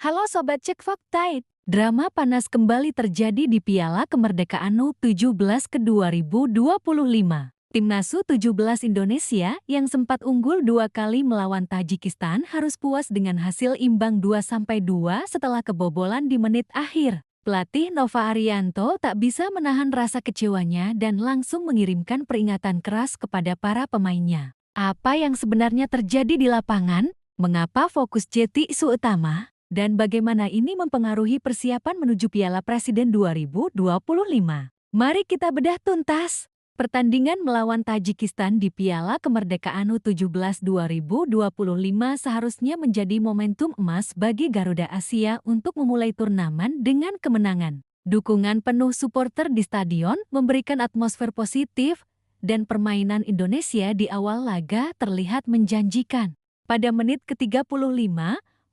Halo Sobat Cek Fakta. Drama panas kembali terjadi di Piala Kemerdekaan U17 ke 2025. Timnas U17 Indonesia yang sempat unggul 2 kali melawan Tajikistan harus puas dengan hasil imbang 2-2 setelah kebobolan di menit akhir. Pelatih Nova Arianto tak bisa menahan rasa kecewanya dan langsung mengirimkan peringatan keras kepada para pemainnya. Apa yang sebenarnya terjadi di lapangan? Mengapa fokus jadi isu utama? Dan bagaimana ini mempengaruhi persiapan menuju Piala Presiden 2025? Mari kita bedah tuntas. Pertandingan melawan Tajikistan di Piala Kemerdekaan U17 2025 seharusnya menjadi momentum emas bagi Garuda Asia untuk memulai turnamen dengan kemenangan. Dukungan penuh supporter di stadion memberikan atmosfer positif dan permainan Indonesia di awal laga terlihat menjanjikan. Pada menit ke-35,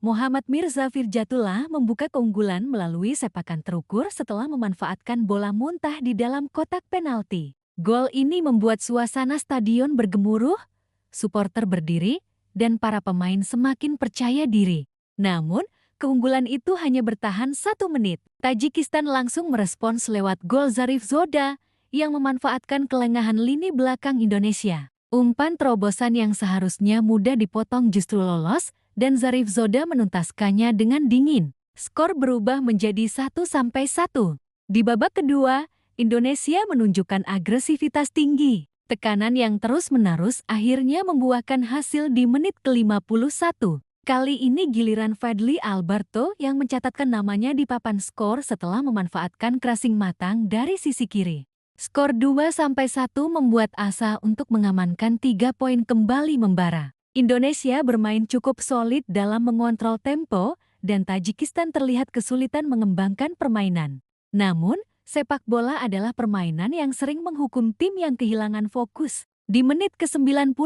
Muhammad Mirza Firjatullah membuka keunggulan melalui sepakan terukur setelah memanfaatkan bola muntah di dalam kotak penalti. Gol ini membuat suasana stadion bergemuruh, supporter berdiri, dan para pemain semakin percaya diri. Namun, keunggulan itu hanya bertahan 1 menit. Tajikistan langsung merespons lewat gol Zarif Zoda yang memanfaatkan kelengahan lini belakang Indonesia. Umpan terobosan yang seharusnya mudah dipotong justru lolos, dan Zarif Zoda menuntaskannya dengan dingin. Skor berubah menjadi 1-1. Di babak kedua, Indonesia menunjukkan agresivitas tinggi. Tekanan yang terus-menerus akhirnya membuahkan hasil di menit ke-51. Kali ini giliran Fadly Alberto yang mencatatkan namanya di papan skor setelah memanfaatkan crossing matang dari sisi kiri. Skor 2-1 membuat asa untuk mengamankan 3 poin kembali membara. Indonesia bermain cukup solid dalam mengontrol tempo dan Tajikistan terlihat kesulitan mengembangkan permainan. Namun, sepak bola adalah permainan yang sering menghukum tim yang kehilangan fokus. Di menit ke-90,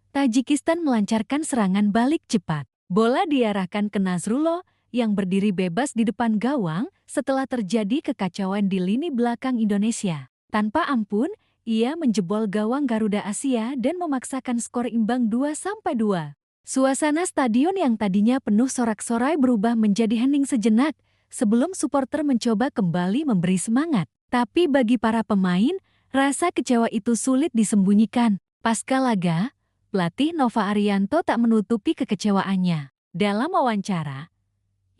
Tajikistan melancarkan serangan balik cepat. Bola diarahkan ke Nazrullah yang berdiri bebas di depan gawang setelah terjadi kekacauan di lini belakang Indonesia. Tanpa ampun, ia menjebol gawang Garuda Asia dan memaksakan skor imbang 2-2. Suasana stadion yang tadinya penuh sorak-sorai berubah menjadi hening sejenak sebelum supporter mencoba kembali memberi semangat. Tapi bagi para pemain, rasa kecewa itu sulit disembunyikan. Pasca laga, pelatih Nova Arianto tak menutupi kekecewaannya. Dalam wawancara,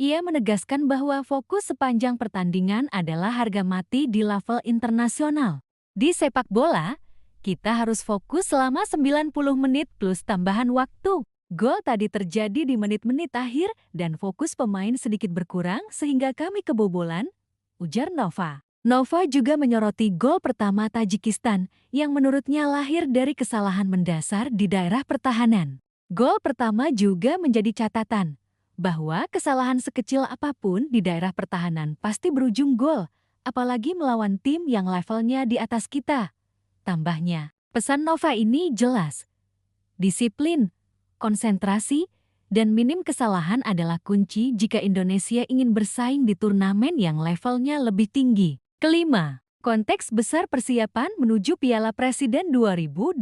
ia menegaskan bahwa fokus sepanjang pertandingan adalah harga mati di level internasional. Di sepak bola, kita harus fokus selama 90 menit plus tambahan waktu. Gol tadi terjadi di menit-menit akhir dan fokus pemain sedikit berkurang sehingga kami kebobolan, ujar Nova. Nova juga menyoroti gol pertama Tajikistan yang menurutnya lahir dari kesalahan mendasar di daerah pertahanan. Gol pertama juga menjadi catatan bahwa kesalahan sekecil apapun di daerah pertahanan pasti berujung gol. Apalagi melawan tim yang levelnya di atas kita. Tambahnya, pesan Nova ini jelas. Disiplin, konsentrasi, dan minim kesalahan adalah kunci jika Indonesia ingin bersaing di turnamen yang levelnya lebih tinggi. Kelima, konteks besar persiapan menuju Piala Presiden 2025.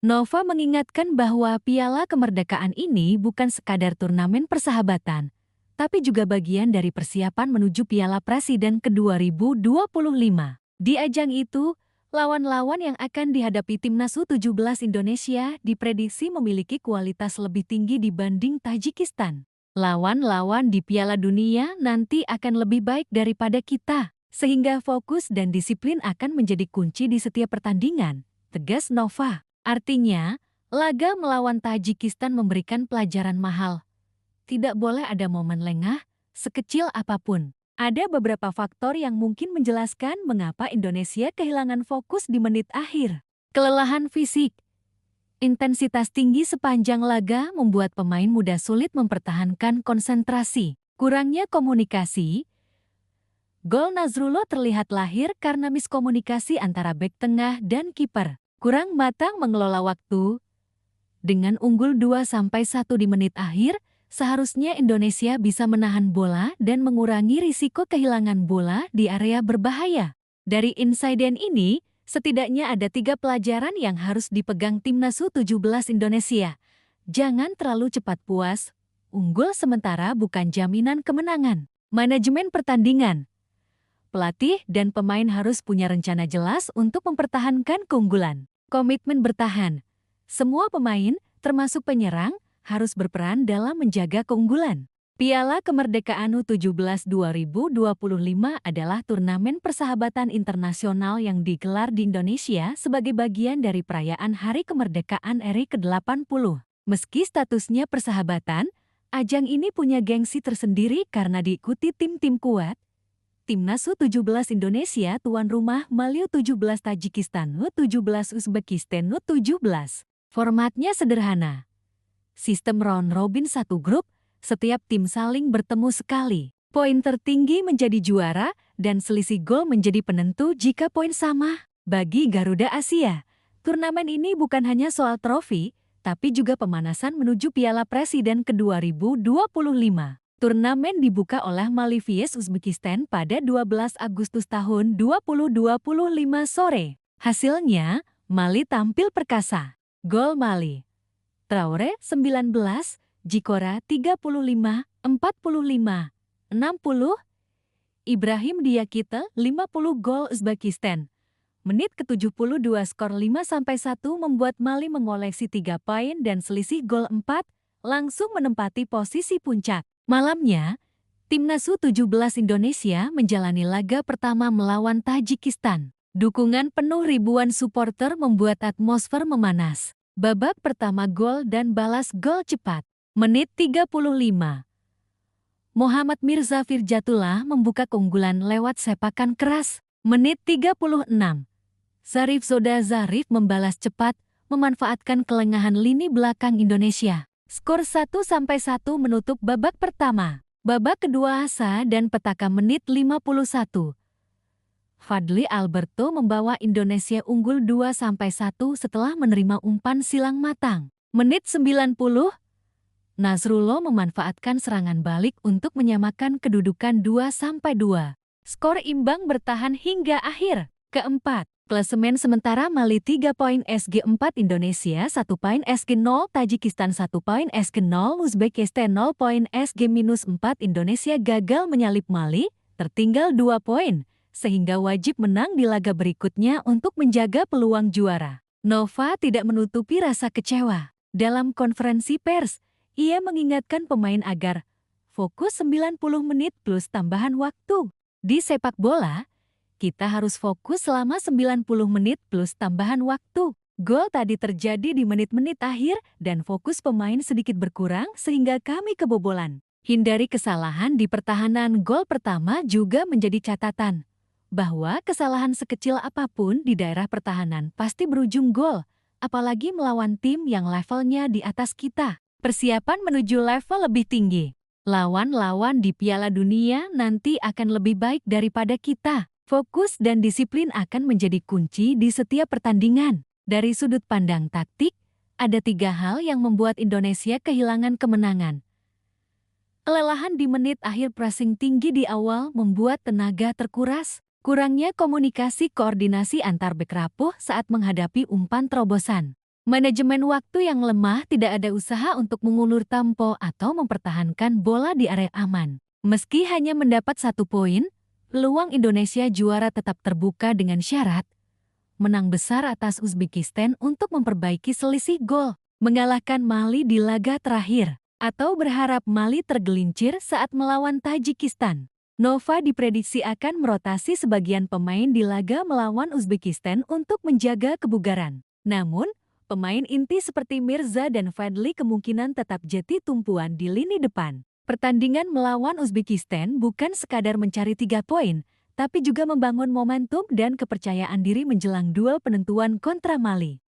Nova mengingatkan bahwa Piala Kemerdekaan ini bukan sekadar turnamen persahabatan, tapi juga bagian dari persiapan menuju Piala Presiden ke-2025. Di ajang itu, lawan-lawan yang akan dihadapi Timnas U17 Indonesia diprediksi memiliki kualitas lebih tinggi dibanding Tajikistan. Lawan-lawan di Piala Dunia nanti akan lebih baik daripada kita, sehingga fokus dan disiplin akan menjadi kunci di setiap pertandingan, tegas Nova. Artinya, laga melawan Tajikistan memberikan pelajaran mahal. Tidak boleh ada momen lengah, sekecil apapun. Ada beberapa faktor yang mungkin menjelaskan mengapa Indonesia kehilangan fokus di menit akhir. Kelelahan fisik. Intensitas tinggi sepanjang laga membuat pemain muda sulit mempertahankan konsentrasi. Kurangnya komunikasi. Gol Nazrullah terlihat lahir karena miskomunikasi antara bek tengah dan kiper. Kurang matang mengelola waktu. Dengan unggul 2-1 di menit akhir, seharusnya Indonesia bisa menahan bola dan mengurangi risiko kehilangan bola di area berbahaya. Dari insiden ini, setidaknya ada 3 pelajaran yang harus dipegang Timnas U17 Indonesia. Jangan terlalu cepat puas, unggul sementara bukan jaminan kemenangan. Manajemen pertandingan. Pelatih dan pemain harus punya rencana jelas untuk mempertahankan keunggulan. Komitmen bertahan. Semua pemain, termasuk penyerang, harus berperan dalam menjaga keunggulan. Piala Kemerdekaan U17 2025 adalah turnamen persahabatan internasional yang digelar di Indonesia sebagai bagian dari perayaan Hari Kemerdekaan RI ke-80. Meski statusnya persahabatan, ajang ini punya gengsi tersendiri karena diikuti tim-tim kuat. Timnas U17 Indonesia tuan rumah Mali U17 Tajikistan U17 Uzbekistan U17. Formatnya sederhana. Sistem round robin satu grup, setiap tim saling bertemu sekali. Poin tertinggi menjadi juara dan selisih gol menjadi penentu jika poin sama. Bagi Garuda Asia, turnamen ini bukan hanya soal trofi, tapi juga pemanasan menuju Piala Presiden ke-2025. Turnamen dibuka oleh Mali vs Uzbekistan pada 12 Agustus tahun 2025 sore. Hasilnya, Mali tampil perkasa. Gol Mali. Traore 19, Jikora 35, 45, 60. Ibrahim Diakite 50 gol Uzbekistan. Menit ke-72 skor 5-1 membuat Mali mengoleksi 3 poin dan selisih gol 4, langsung menempati posisi puncak. Malamnya, Timnas U17 Indonesia menjalani laga pertama melawan Tajikistan. Dukungan penuh ribuan supporter membuat atmosfer memanas. Babak pertama gol dan balas gol cepat. Menit 35. Muhammad Mirza Firjatullah membuka keunggulan lewat sepakan keras. Menit 36. Zarif Zoda Zarif membalas cepat, memanfaatkan kelengahan lini belakang Indonesia. Skor 1-1 menutup babak pertama. Babak kedua Asa dan Petaka menit 51. Fadli Alberto membawa Indonesia unggul 2-1 setelah menerima umpan silang matang. Menit 90, Nasrullah memanfaatkan serangan balik untuk menyamakan kedudukan 2-2. Skor imbang bertahan hingga akhir. Keempat, klasemen sementara Mali 3 poin SG 4 Indonesia 1 poin SG 0 Tajikistan 1 poin SG 0 Uzbekistan 0 poin SG -4 Indonesia gagal menyalip Mali, tertinggal 2 poin. Sehingga wajib menang di laga berikutnya untuk menjaga peluang juara. Nova tidak menutupi rasa kecewa. Dalam konferensi pers, ia mengingatkan pemain agar fokus 90 menit plus tambahan waktu. Di sepak bola, kita harus fokus selama 90 menit plus tambahan waktu. Gol tadi terjadi di menit-menit akhir dan fokus pemain sedikit berkurang sehingga kami kebobolan. Hindari kesalahan di pertahanan. Gol pertama juga menjadi catatan. Bahwa kesalahan sekecil apapun di daerah pertahanan pasti berujung gol, apalagi melawan tim yang levelnya di atas kita. Persiapan menuju level lebih tinggi. Lawan-lawan di Piala Dunia nanti akan lebih baik daripada kita. Fokus dan disiplin akan menjadi kunci di setiap pertandingan. Dari sudut pandang taktik, ada 3 hal yang membuat Indonesia kehilangan kemenangan. Kelelahan di menit akhir, pressing tinggi di awal membuat tenaga terkuras. Kurangnya komunikasi koordinasi antar bek rapuh saat menghadapi umpan terobosan. Manajemen waktu yang lemah, tidak ada usaha untuk mengulur tempo atau mempertahankan bola di area aman. Meski hanya mendapat 1 poin, peluang Indonesia juara tetap terbuka dengan syarat menang besar atas Uzbekistan untuk memperbaiki selisih gol, mengalahkan Mali di laga terakhir, atau berharap Mali tergelincir saat melawan Tajikistan. Nova diprediksi akan merotasi sebagian pemain di laga melawan Uzbekistan untuk menjaga kebugaran. Namun, pemain inti seperti Mirza dan Fadli kemungkinan tetap jadi tumpuan di lini depan. Pertandingan melawan Uzbekistan bukan sekadar mencari 3 poin, tapi juga membangun momentum dan kepercayaan diri menjelang duel penentuan kontra Mali.